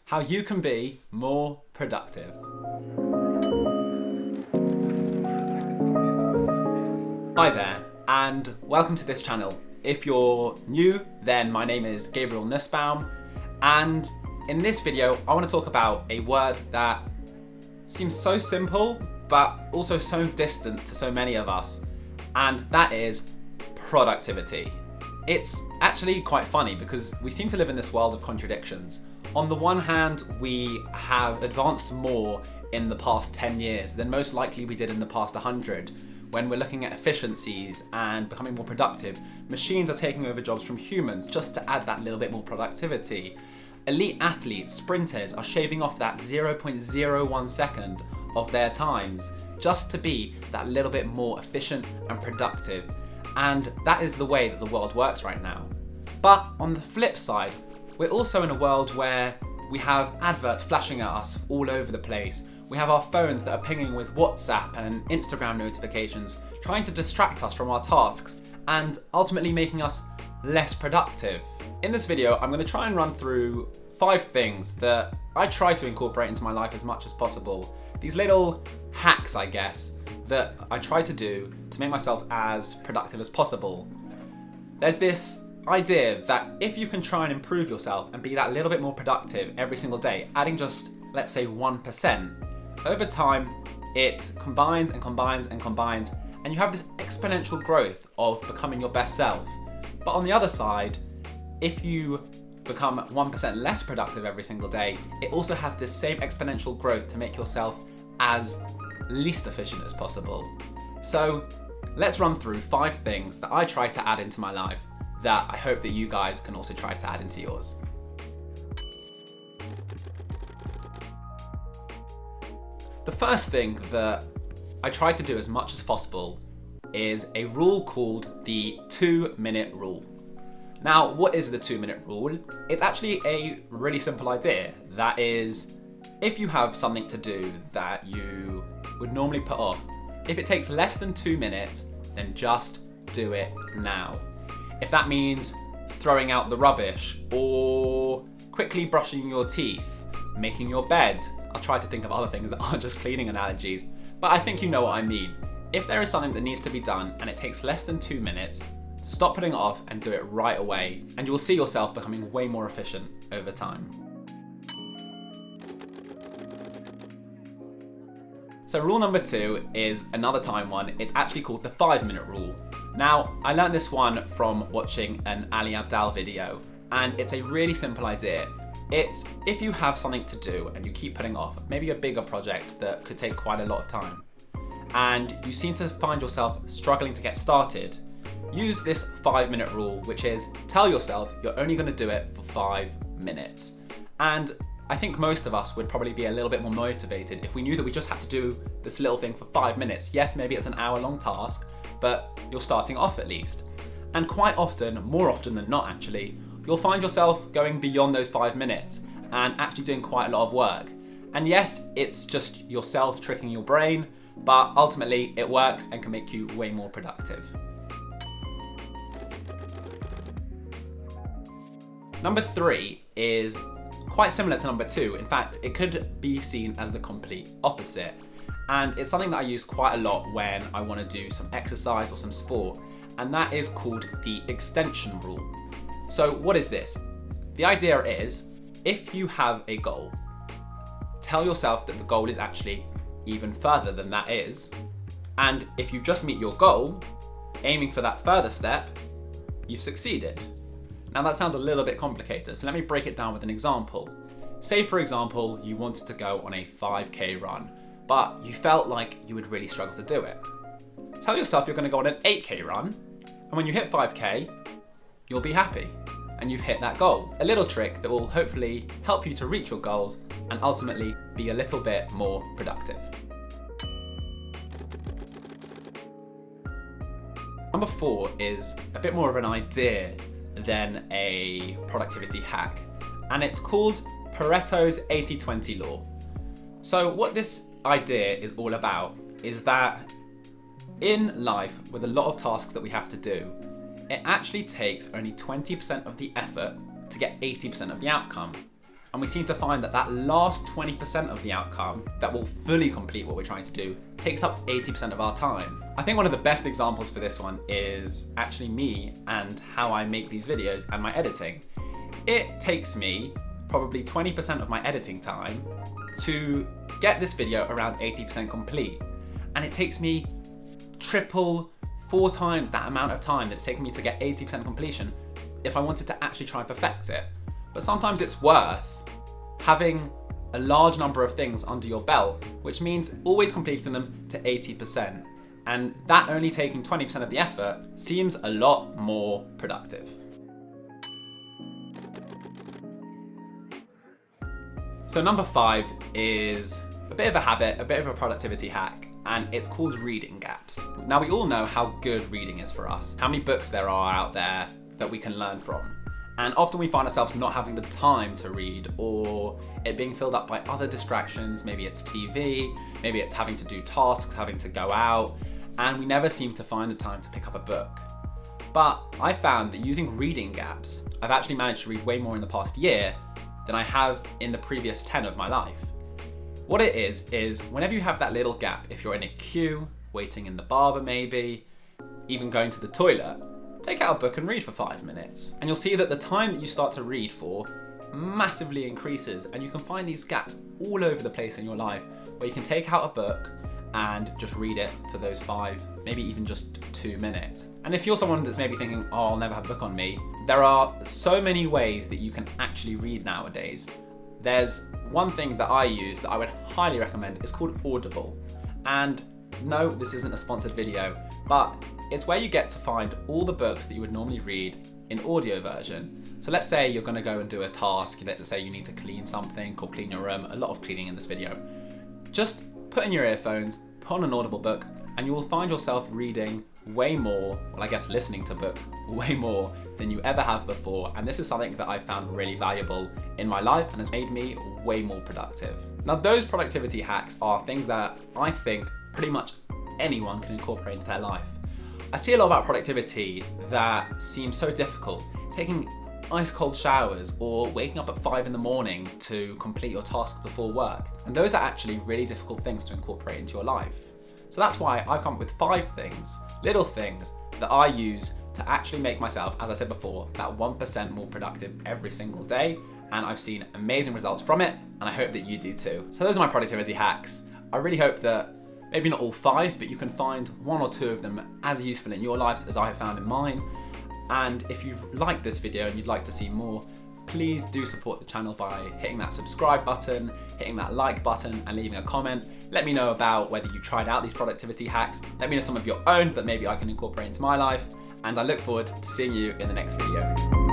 how you can be more productive. Hi there, and welcome to this channel. If you're new, then my name is Gabriel Nussbaum, and in this video, I want to talk about a word that seems so simple, but also so distant to so many of us, and that is productivity. It's actually quite funny because we seem to live in this world of contradictions. On the one hand, we have advanced more in the past 10 years than most likely we did in the past 100. When we're looking at efficiencies and becoming more productive, machines are taking over jobs from humans just to add that little bit more productivity. Elite athletes, sprinters, are shaving off that 0.01 second of their times just to be that little bit more efficient and productive. And that is the way that the world works right now. But on the flip side, we're also in a world where we have adverts flashing at us all over the place. We have our phones that are pinging with WhatsApp and Instagram notifications, trying to distract us from our tasks and ultimately making us less productive. In this video, I'm going to try and run through 5 things that I try to incorporate into my life as much as possible. These little hacks, I guess, that I try to do to make myself as productive as possible. There's this idea that if you can try and improve yourself and be that little bit more productive every single day, adding just, let's say, 1%, over time, it combines and combines and combines, and you have this exponential growth of becoming your best self. But on the other side, if you become 1% less productive every single day, it also has this same exponential growth to make yourself as least efficient as possible. So let's run through 5 things that I try to add into my life that I hope that you guys can also try to add into yours. The first thing that I try to do as much as possible is a rule called the 2-minute rule. Now, what is the 2-minute rule? It's actually a really simple idea. That is, if you have something to do that you would normally put off, if it takes less than 2 minutes, then just do it now. If that means throwing out the rubbish or quickly brushing your teeth, making your bed, I'll try to think of other things that aren't just cleaning analogies, but I think you know what I mean. If there is something that needs to be done and it takes less than 2 minutes, stop putting it off and do it right away, and you will see yourself becoming way more efficient over time. So rule number 2 is another time one. It's actually called the 5-minute rule. Now, I learned this one from watching an Ali Abdaal video, and it's a really simple idea. It's if you have something to do and you keep putting off, maybe a bigger project that could take quite a lot of time, and you seem to find yourself struggling to get started, use this 5-minute rule, which is tell yourself you're only going to do it for 5 minutes. And I think most of us would probably be a little bit more motivated if we knew that we just had to do this little thing for 5 minutes. Yes, maybe it's an hour-long task, but you're starting off at least. And quite often, more often than not actually, you'll find yourself going beyond those 5 minutes and actually doing quite a lot of work. And yes, it's just yourself tricking your brain, but ultimately it works and can make you way more productive. Number 3 is quite similar to number 2. In fact, it could be seen as the complete opposite. And it's something that I use quite a lot when I want to do some exercise or some sport, and that is called the extension rule. So what is this? The idea is, if you have a goal, tell yourself that the goal is actually even further than that is, and if you just meet your goal, aiming for that further step, you've succeeded. Now that sounds a little bit complicated, so let me break it down with an example. Say for example, you wanted to go on a 5k run, but you felt like you would really struggle to do it. Tell yourself you're going to go on an 8k run, and when you hit 5k, you'll be happy, and you've hit that goal. A little trick that will hopefully help you to reach your goals and ultimately be a little bit more productive. Number 4 is a bit more of an idea than a productivity hack, and it's called Pareto's 80-20 law. So what this idea is all about is that in life, with a lot of tasks that we have to do, it actually takes only 20% of the effort to get 80% of the outcome. And we seem to find that that last 20% of the outcome that will fully complete what we're trying to do takes up 80% of our time. I think one of the best examples for this one is actually me and how I make these videos and my editing. It takes me probably 20% of my editing time to get this video around 80% complete. And it takes me triple, 4 times that amount of time that it's taken me to get 80% completion if I wanted to actually try and perfect it. But sometimes it's worth having a large number of things under your belt, which means always completing them to 80%. And that only taking 20% of the effort seems a lot more productive. So number 5 is a bit of a habit, a bit of a productivity hack, and it's called reading gaps. Now we all know how good reading is for us, how many books there are out there that we can learn from. And often we find ourselves not having the time to read, or it being filled up by other distractions. Maybe it's TV, maybe it's having to do tasks, having to go out, and we never seem to find the time to pick up a book. But I found that using reading gaps, I've actually managed to read way more in the past year than I have in the previous 10 of my life. What it is whenever you have that little gap, if you're in a queue, waiting in the barber maybe, even going to the toilet, take out a book and read for 5 minutes. And you'll see that the time that you start to read for massively increases, and you can find these gaps all over the place in your life where you can take out a book and just read it for those 5, maybe even just 2 minutes. And if you're someone that's maybe thinking, oh, I'll never have a book on me, there are so many ways that you can actually read nowadays. There's one thing that I use that I would highly recommend. It's called Audible. And no, this isn't a sponsored video, but it's where you get to find all the books that you would normally read in audio version. So let's say you're gonna go and do a task, let's say you need to clean something or clean your room, a lot of cleaning in this video. Just put in your earphones, put on an Audible book, and you will find yourself reading way more, well I guess listening to books way more than you ever have before. And this is something that I found really valuable in my life and has made me way more productive. Now those productivity hacks are things that I think pretty much anyone can incorporate into their life. I see a lot about productivity that seems so difficult, taking ice cold showers or waking up at 5 in the morning to complete your tasks before work. And those are actually really difficult things to incorporate into your life. So that's why I've come up with 5 things, little things that I use to actually make myself, as I said before, that 1% more productive every single day. And I've seen amazing results from it, and I hope that you do too. So those are my productivity hacks. I really hope that maybe not all 5, but you can find 1 or 2 of them as useful in your lives as I have found in mine. And if you've liked this video and you'd like to see more, please do support the channel by hitting that subscribe button, hitting that like button, and leaving a comment. Let me know about whether you tried out these productivity hacks. Let me know some of your own that maybe I can incorporate into my life. And I look forward to seeing you in the next video.